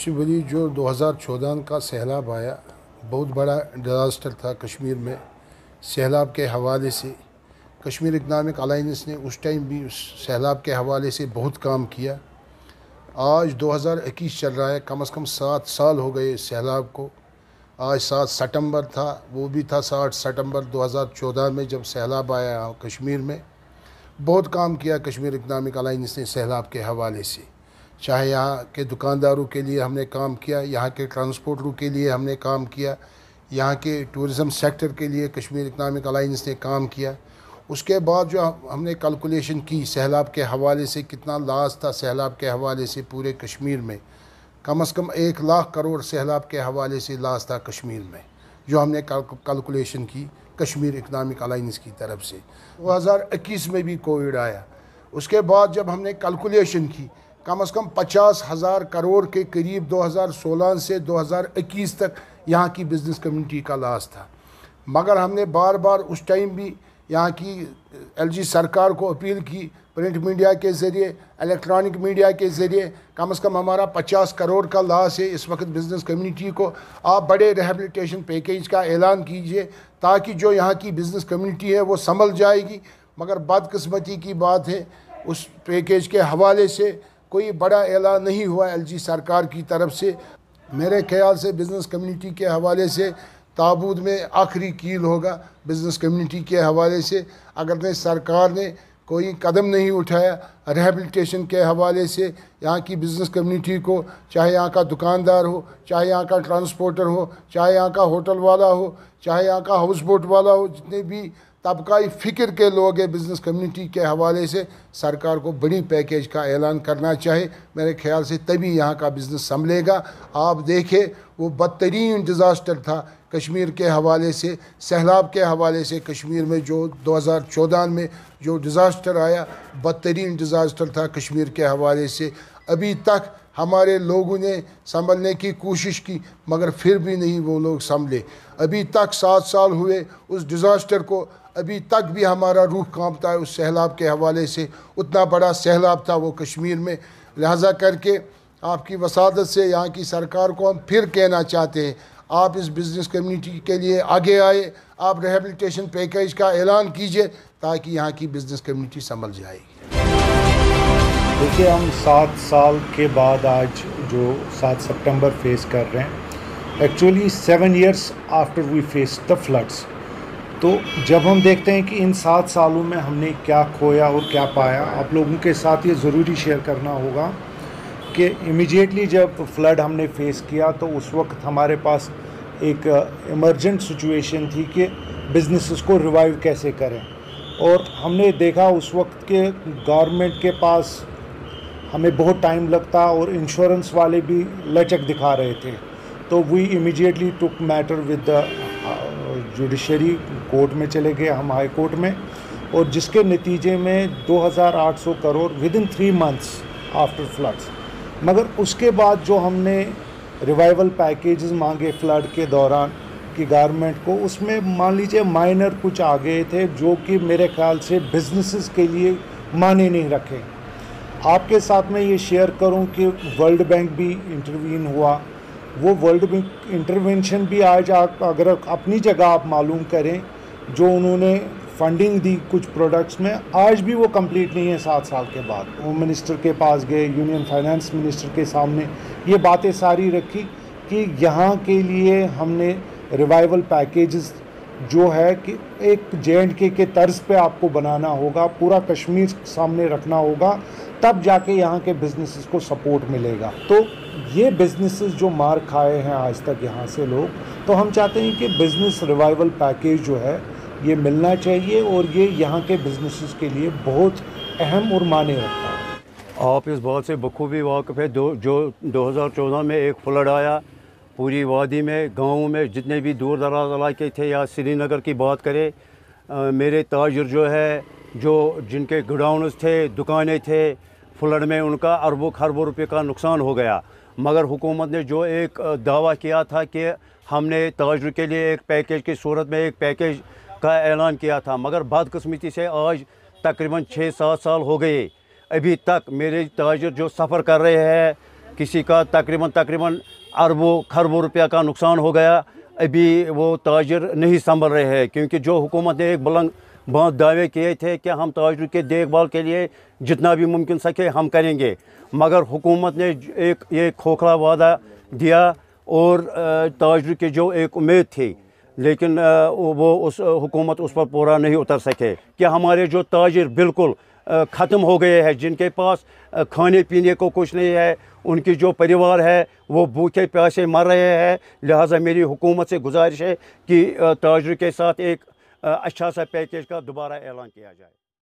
Actually जो 2014 का सैलाब आया, बहुत बड़ा डिज़ास्टर था कश्मीर में। सैलाब के हवाले से कश्मीर इकनॉमिक अलाइंस ने उस टाइम भी उस सैलाब के हवाले से बहुत काम किया। आज 2021 चल रहा है, कम से कम 7 साल हो गए सैलाब को। आज 7 सितंबर था, वो भी था 7 सितंबर 2014 में जब सैलाब आया कश्मीर में। बहुत काम किया कश्मीर इकनॉमिक अलाइंस ने सैलाब के हवाले से। चाहे यहाँ के दुकानदारों के लिए हमने काम किया, यहाँ के ट्रांसपोर्टरों के लिए हमने काम किया, यहाँ के टूरिज़म सेक्टर के लिए कश्मीर इकनॉमिक अलाइंस ने काम किया। उसके बाद जो हमने कैलकुलेशन की सैलाब के हवाले से कितना लॉस था सैलाब के हवाले से पूरे कश्मीर में, कम से कम 1 लाख करोड़ सैलाब के हवाले से लॉस था कश्मीर में, जो हमने कैलकुलेशन की कश्मीर इकनॉमिक अलाइंस की तरफ से। 2021 में भी कोविड आया। उसके बाद जब हमने कैलकुलेशन की, कम से कम 50,000 करोड़ के करीब 2016 से 2021 तक यहाँ की बिज़नेस कम्युनिटी का लॉस था। मगर हमने बार बार उस टाइम भी यहाँ की एलजी सरकार को अपील की, प्रिंट मीडिया के ज़रिए, इलेक्ट्रॉनिक मीडिया के ज़रिए, कम से कम हमारा 50 करोड़ का लॉस है इस वक्त बिज़नेस कम्युनिटी को। आप बड़े रिहेबिलिटेशन पैकेज का ऐलान कीजिए ताकि जो यहाँ की बिज़नेस कम्युनिटी है वो संभल जाएगी। मगर बदकिस्मती की बात है, उस पैकेज के हवाले से कोई बड़ा ऐलान नहीं हुआ एलजी सरकार की तरफ से। मेरे ख्याल से बिज़नेस कम्युनिटी के हवाले से ताबूत में आखिरी कील होगा बिज़नेस कम्युनिटी के हवाले से, अगर सरकार ने कोई कदम नहीं उठाया रिहेबिलिटेशन के हवाले से यहाँ की बिज़नेस कम्युनिटी को, चाहे यहाँ का दुकानदार हो, चाहे यहाँ का ट्रांसपोर्टर हो, चाहे यहाँ का होटल वाला हो, चाहे यहाँ का हाउस बोट वाला हो, जितने भी तबकाई फ़िक्र के लोग हैं बिज़नेस कम्युनिटी के हवाले से, सरकार को बड़ी पैकेज का ऐलान करना चाहिए। मेरे ख्याल से तभी यहाँ का बिज़नेस संभलेगा। आप देखें, वो बदतरीन डिज़ास्टर था कश्मीर के हवाले से, सैलाब के हवाले से। कश्मीर में जो 2014 में जो डिज़ास्टर आया, बदतरीन डिज़ास्टर था कश्मीर के हवाले से। अभी तक हमारे लोगों ने संभलने की कोशिश की, मगर फिर भी नहीं वो लोग संभले। अभी तक 7 साल हुए उस डिज़ास्टर को, अभी तक भी हमारा रूह कांपता है उस सैलाब के हवाले से। उतना बड़ा सैलाब था वो कश्मीर में। लिहाजा करके आपकी वसादत से यहाँ की सरकार को हम फिर कहना चाहते हैं, आप इस बिज़नेस कम्युनिटी के लिए आगे आए, आप रिहेबिलिटेशन पैकेज का ऐलान कीजिए ताकि यहाँ की बिज़नेस कम्युनिटी संभल जाएगी। देखिए, हम 7 साल के बाद आज जो 7 सितंबर फेस कर रहे हैं, actually 7 years after we face the floods. तो जब हम देखते हैं कि इन 7 सालों में हमने क्या खोया और क्या पाया, आप लोगों के साथ ये ज़रूरी शेयर करना होगा कि इमीडिएटली जब फ्लड हमने फेस किया तो उस वक्त हमारे पास एक इमरजेंट सिचुएशन थी कि बिज़नेसेस को रिवाइव कैसे करें। और हमने देखा उस वक्त के गवर्नमेंट के पास हमें बहुत टाइम लगता और इंश्योरेंस वाले भी लचक दिखा रहे थे। तो we immediately took matter with the judiciary, court में चले गए हम, हाई कोर्ट में, और जिसके नतीजे में 2,800 crore with in 3 months after floods. मगर उसके बाद जो हमने रिवाइवल पैकेजेस मांगे फ्लड के दौरान की गवर्नमेंट को, उसमें मान लीजिए माइनर कुछ आ गए थे जो कि मेरे ख्याल से बिजनेसेस के लिए माने नहीं रखे। आपके साथ में ये शेयर करूं कि वर्ल्ड बैंक भी इंटरवीन हुआ। वो वर्ल्ड बैंक इंटरवेंशन भी आज आप अगर अपनी जगह आप मालूम करें, जो उन्होंने फंडिंग दी कुछ प्रोडक्ट्स में, आज भी वो कंप्लीट नहीं है 7 साल के बाद। होम मिनिस्टर के पास गए, यूनियन फाइनेंस मिनिस्टर के सामने ये बातें सारी रखी कि यहाँ के लिए हमने रिवाइवल पैकेजेस जो है कि एक J&K के तर्ज पे आपको बनाना होगा, पूरा कश्मीर सामने रखना होगा, तब जाके यहाँ के बिजनेसेस को सपोर्ट मिलेगा। तो ये बिजनेसेस जो मार खाए हैं आज तक यहाँ से लोग, तो हम चाहते हैं कि बिज़नेस रिवाइवल पैकेज जो है ये मिलना चाहिए और ये यहाँ के बिजनेसेस के लिए बहुत अहम और मायने रखता है। आप इस बात से बखूबी वाक़िफ़ है, जो 2014 में एक फ्लड आया पूरी वादी में, गाँव में जितने भी दूर दराज इलाके थे, या श्रीनगर की बात करें, मेरे ताजिर जो है, जो जिनके गोडाउन्स थे, दुकानें थे, फ्लड में उनका अरबों खरबों रुपये का नुकसान हो गया। मगर हुकूमत ने जो एक दावा किया था कि हमने ताजिर के लिए एक पैकेज की सूरत में एक पैकेज का ऐलान किया था, मगर बदकिस्मती से आज तकरीबन 6-7 साल हो गए, अभी तक मेरे ताजिर जो सफ़र कर रहे हैं किसी का तकरीबन अरबों खरबों रुपया का नुकसान हो गया। अभी वो ताजिर नहीं संभल रहे हैं, क्योंकि जो हुकूमत ने एक बुलंद बहुत दावे किए थे कि हम ताजिर के देखभाल के लिए जितना भी मुमकिन सके हम करेंगे, मगर हुकूमत ने एक खोखला वादा दिया और ताजिर की जो एक उम्मीद थी, लेकिन वो उस हुकूमत उस पर पूरा नहीं उतर सके कि हमारे जो ताजिर बिल्कुल ख़त्म हो गए हैं, जिनके पास खाने पीने को कुछ नहीं है, उनकी जो परिवार है वो भूखे प्यासे मर रहे हैं। लिहाजा मेरी हुकूमत से गुजारिश है कि ताजिर के साथ एक अच्छा सा पैकेज का दोबारा ऐलान किया जाए।